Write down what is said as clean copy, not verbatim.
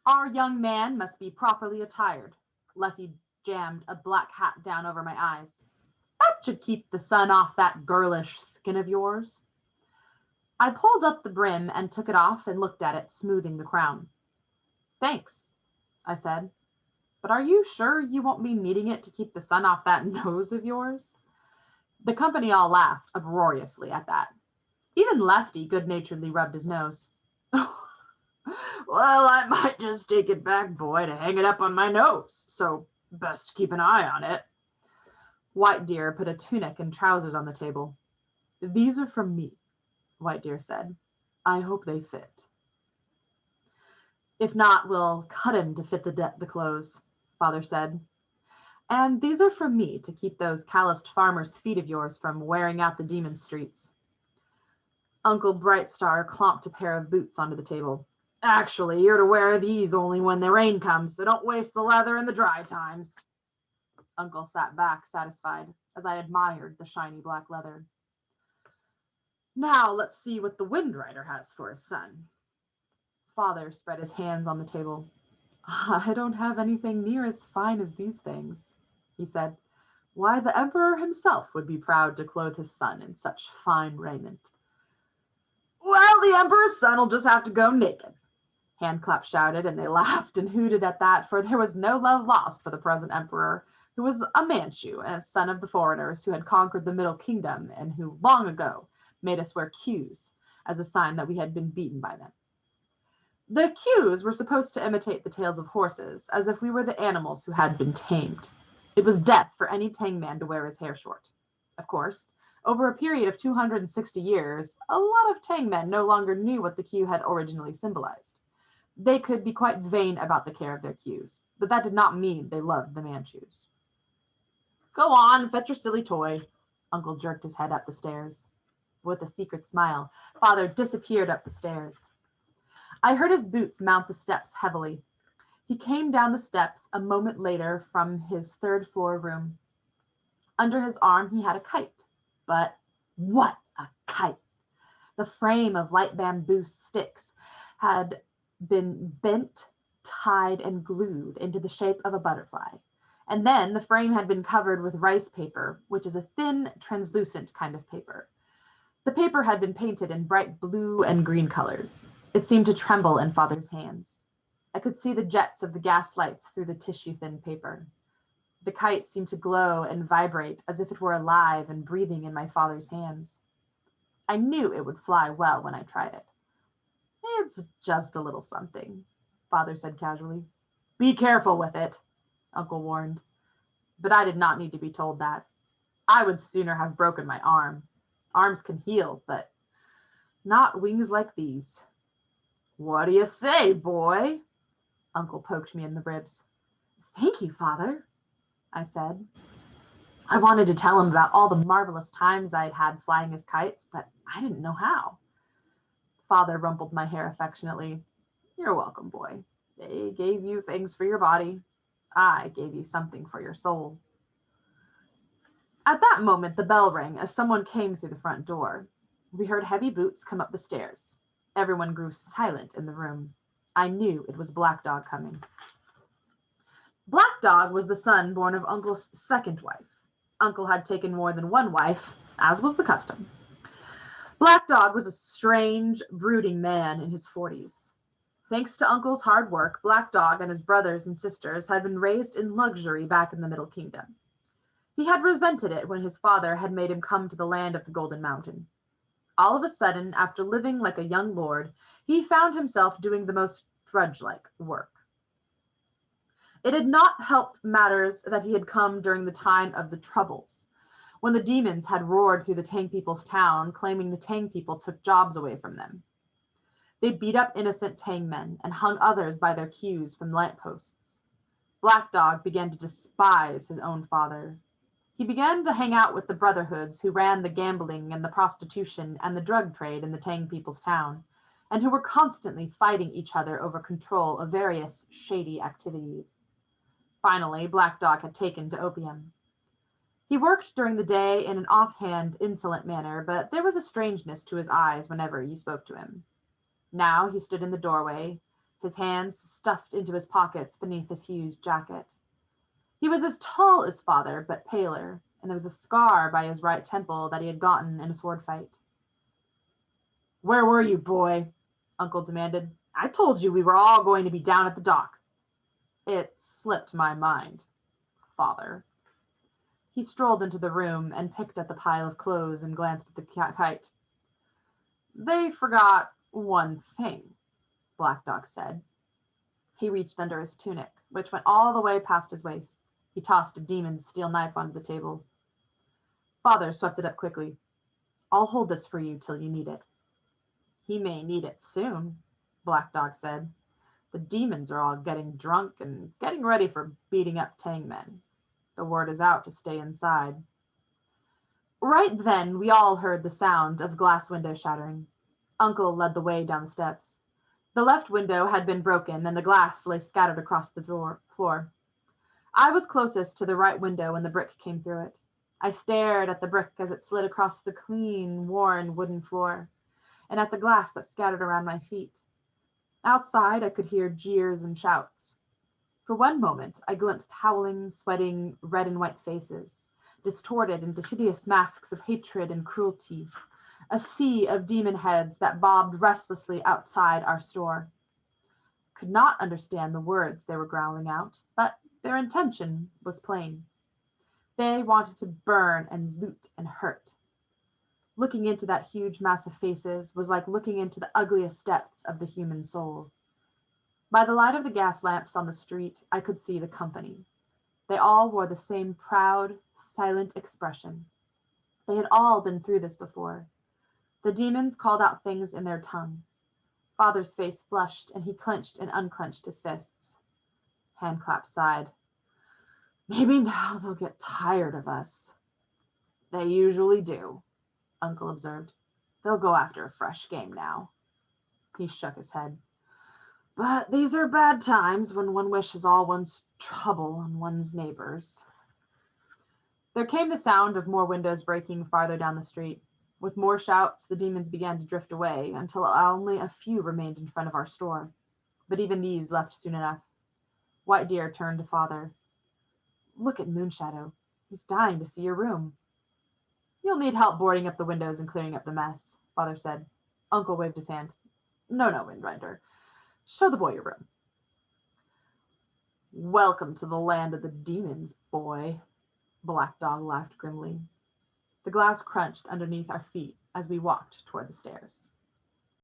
Our young man must be properly attired. Leffie jammed a black hat down over my eyes. That should keep the sun off that girlish skin of yours. I pulled up the brim and took it off and looked at it, smoothing the crown. Thanks, I said. But are you sure you won't be needing it to keep the sun off that nose of yours? The company all laughed uproariously at that. Even Lefty good-naturedly rubbed his nose. Well, I might just take it back, boy, to hang it up on my nose, so best keep an eye on it. White Deer put a tunic and trousers on the table. These are from me, White Deer said. I hope they fit. If not, we'll cut him to fit the clothes, Father said. And these are from me to keep those calloused farmers' feet of yours from wearing out the demon streets. Uncle Brightstar clomped a pair of boots onto the table. Actually, you're to wear these only when the rain comes, so don't waste the leather in the dry times. Uncle sat back, satisfied, as I admired the shiny black leather. Now let's see what the Wind Rider has for his son. Father spread his hands on the table. I don't have anything near as fine as these things, he said. Why, the Emperor himself would be proud to clothe his son in such fine raiment. Well, the Emperor's son will just have to go naked, Handclap shouted, and they laughed and hooted at that, for there was no love lost for the present Emperor, who was a Manchu and a son of the foreigners who had conquered the Middle Kingdom and who long ago made us wear queues as a sign that we had been beaten by them. The queues were supposed to imitate the tails of horses, as if we were the animals who had been tamed. It was death for any Tang man to wear his hair short. Of course, over a period of 260 years, a lot of Tang men no longer knew what the queue had originally symbolized. They could be quite vain about the care of their queues, but that did not mean they loved the Manchus. Go on, fetch your silly toy. Uncle jerked his head up the stairs. With a secret smile, Father disappeared up the stairs. I heard his boots mount the steps heavily. He came down the steps a moment later from his third-floor room. Under his arm he had a kite. But what a kite! The frame of light bamboo sticks had been bent, tied, and glued into the shape of a butterfly. And then the frame had been covered with rice paper, which is a thin, translucent kind of paper. The paper had been painted in bright blue and green colors. It seemed to tremble in Father's hands. I could see the jets of the gas lights through the tissue-thin paper. The kite seemed to glow and vibrate as if it were alive and breathing in my father's hands. I knew it would fly well when I tried it. It's just a little something, Father said casually. Be careful with it, Uncle warned. But I did not need to be told that. I would sooner have broken my arm. Arms can heal, but not wings like these. What do you say, boy? Uncle poked me in the ribs. Thank you, Father, I said. I wanted to tell him about all the marvelous times I'd had flying his kites, but I didn't know how. Father rumpled my hair affectionately. You're welcome, boy. They gave you things for your body. I gave you something for your soul. At that moment, the bell rang as someone came through the front door. We heard heavy boots come up the stairs. Everyone grew silent in the room. I knew it was Black Dog coming. Black Dog was the son born of Uncle's second wife. Uncle had taken more than one wife, as was the custom. Black Dog was a strange, brooding man in his 40s. Thanks to Uncle's hard work, Black Dog and his brothers and sisters had been raised in luxury back in the Middle Kingdom. He had resented it when his father had made him come to the land of the Golden Mountain. All of a sudden, after living like a young lord, he found himself doing the most drudge-like work. It had not helped matters that he had come during the time of the Troubles, when the demons had roared through the Tang people's town, claiming the Tang people took jobs away from them. They beat up innocent Tang men and hung others by their queues from lampposts. Black Dog began to despise his own father. He began to hang out with the brotherhoods who ran the gambling and the prostitution and the drug trade in the Tang people's town, and who were constantly fighting each other over control of various shady activities. Finally, Black Dog had taken to opium. He worked during the day in an offhand, insolent manner, but there was a strangeness to his eyes whenever you spoke to him. Now he stood in the doorway, his hands stuffed into his pockets beneath his huge jacket. He was as tall as father, but paler, and there was a scar by his right temple that he had gotten in a sword fight. "Where were you, boy?" Uncle demanded. "I told you we were all going to be down at the dock." "It slipped my mind, father." He strolled into the room and picked at the pile of clothes and glanced at the kite. "They forgot one thing," Black Dog said. He reached under his tunic, which went all the way past his waist. He tossed a demon's steel knife onto the table. Father swept it up quickly. "I'll hold this for you till you need it." "He may need it soon," Black Dog said. "The demons are all getting drunk and getting ready for beating up Tangmen. The word is out to stay inside." Right then, we all heard the sound of glass window shattering. Uncle led the way down the steps. The left window had been broken, and the glass lay scattered across the floor. I was closest to the right window when the brick came through it. I stared at the brick as it slid across the clean, worn wooden floor, and at the glass that scattered around my feet. Outside, I could hear jeers and shouts. For one moment, I glimpsed howling, sweating, red and white faces, distorted into hideous masks of hatred and cruelty, a sea of demon heads that bobbed restlessly outside our store. I could not understand the words they were growling out, but their intention was plain. They wanted to burn and loot and hurt. Looking into that huge mass of faces was like looking into the ugliest depths of the human soul. By the light of the gas lamps on the street, I could see the company. They all wore the same proud, silent expression. They had all been through this before. The demons called out things in their tongue. Father's face flushed, and he clenched and unclenched his fists. Handclap sighed. "Maybe now they'll get tired of us." "They usually do," Uncle observed. "They'll go after a fresh game now." He shook his head. "But these are bad times when one wishes all one's trouble on one's neighbors." There came the sound of more windows breaking farther down the street. With more shouts, the demons began to drift away until only a few remained in front of our store. But even these left soon enough. White Deer turned to Father. "Look at Moonshadow. He's dying to see your room." "You'll need help boarding up the windows and clearing up the mess," Father said. Uncle waved his hand. No, Windrider. Show the boy your room." "Welcome to the land of the demons, boy." Black Dog laughed grimly. The glass crunched underneath our feet as we walked toward the stairs.